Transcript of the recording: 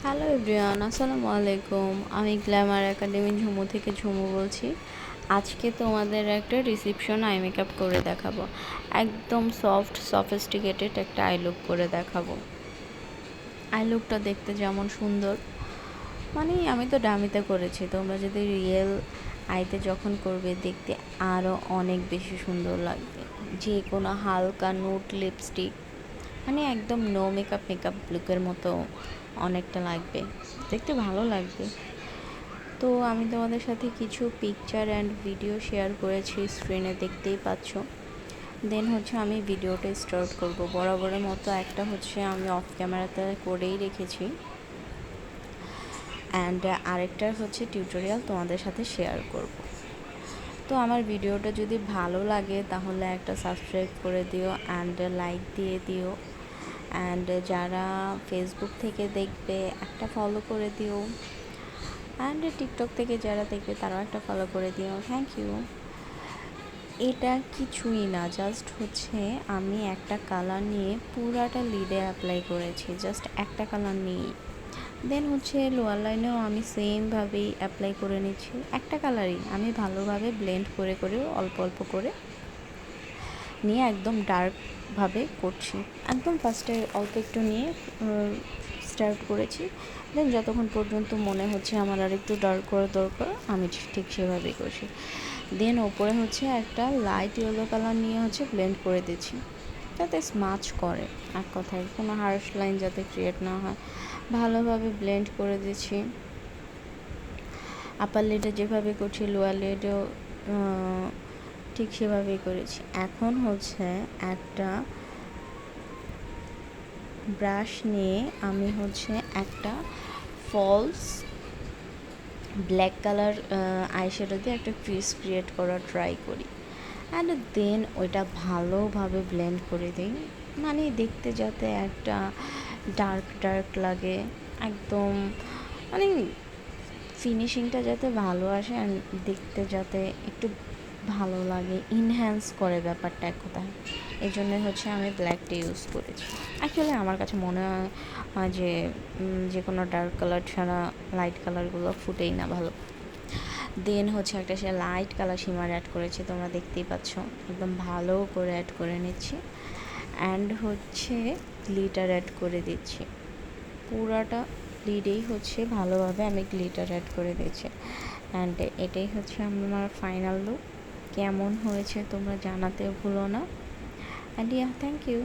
Hello everyone, আসসালামু আলাইকুম। আমি গ্ল্যামার একাডেমি ঝুমু থেকে ঝুমু বলছি। আজকে তোমাদের একটা রিসেপশন আই মেকআপ করে দেখাবো। একদম সফট সফিস্টিকেটেড একটা আই লুক করে দেখাবো। আই লুকটা দেখতে যেমন সুন্দর, মানে আমি তো ডামিতে করেছি, তোমরা যদি রিয়েল আইতে যখন করবে দেখতে আরও অনেক বেশি সুন্দর লাগবে। যে কোনো হালকা নুট লিপস্টিক, মানে একদম নো মেকআপ লুকের মতো অনেকটা লাগবে, দেখতে ভালো লাগবে। তো আমি তোমাদের সাথে কিছু পিকচার অ্যান্ড ভিডিও শেয়ার করেছি, স্ক্রিনে দেখতেই পাচ্ছ। দেন হচ্ছে আমি ভিডিওটা স্টার্ট করব। বরাবরের মতো একটা হচ্ছে আমি অফ ক্যামেরাতে করেই রেখেছি, অ্যান্ড আরেকটা হচ্ছে টিউটোরিয়াল তোমাদের সাথে শেয়ার করব। তো আমার ভিডিওটা যদি ভালো লাগে তাহলে একটা সাবস্ক্রাইব করে দিও অ্যান্ড লাইক দিয়ে দিও, অ্যান্ড যারা ফেসবুক থেকে দেখবে একটা ফলো করে দিও, অ্যান্ড টিকটক থেকে যারা দেখবে তারাও একটা ফলো করে দিও। Thank you. এটা কিছুই না, জাস্ট হচ্ছে আমি একটা কালার নিয়ে পুরাটা লিডে অ্যাপ্লাই করেছি, জাস্ট একটা কালার নিয়ে। দেন হচ্ছে লোয়ার লাইনেও আমি সেমভাবেই অ্যাপ্লাই করে নিচ্ছি, একটা কালারই আমি ভালোভাবে ব্লেন্ড করে অল্প অল্প করে নিয়ে একদম ডার্কভাবে করছি। একদম ফার্স্টে অল্প একটু নিয়ে স্টার্ট করেছি, দেন যতক্ষণ পর্যন্ত মনে হচ্ছে আমার আর একটু ডার্ক করা দরকার আমি ঠিক সেভাবেই করছি। দেন ওপরে হচ্ছে একটা লাইট ইয়েলো কালার নিয়ে হচ্ছে ব্লেন্ড করে দিচ্ছি, যাতে স্মাচ করে, এক কথায় কোনো হার্শ লাইন যাতে ক্রিয়েট না হয়। ভালোভাবে ব্লেন্ড করে দিচ্ছি। আপার লিডে যেভাবে করছি লোয়ার লিডেও ঠিক সেভাবেই করেছি। এখন হচ্ছে একটা ব্রাশ নিয়ে আমি হচ্ছে একটা ফলস ব্ল্যাক কালার আইশ্যাডো দিয়ে একটা ক্রিজ ক্রিয়েট করার ট্রাই করি, অ্যান্ড দেন ওইটা ভালোভাবে ব্লেন্ড করে দিই, মানে দেখতে যাতে একটা ডার্ক লাগে একদম, মানে ফিনিশিংটা যাতে ভালো আসে অ্যান্ড দেখতে যাতে একটু ভালো লাগে, ইনহ্যান্স করে ব্যাপারটা এক কথায়। এই জন্যে হচ্ছে আমি ব্ল্যাকটা ইউজ করেছি। অ্যাকচুয়ালি আমার কাছে মনে হয় যে যে কোনো ডার্ক কালার ছাড়া লাইট কালারগুলো ফুটেই না ভালো। দেন হচ্ছে একটা সে লাইট কালার শিমার অ্যাড করেছি, তোমরা দেখতেই পাচ্ছ, একদম ভালো করে অ্যাড করে নিচ্ছি। অ্যান্ড হচ্ছে গ্লিটার অ্যাড করে দিচ্ছি, পুরাটা লিডেই হচ্ছে ভালোভাবে আমি গ্লিটার অ্যাড করে দিচ্ছি। অ্যান্ড এটাই হচ্ছে আমার ফাইনাল লুক। কেমন হয়েছে তোমরা জানাতেও ভুলো না। And thank you.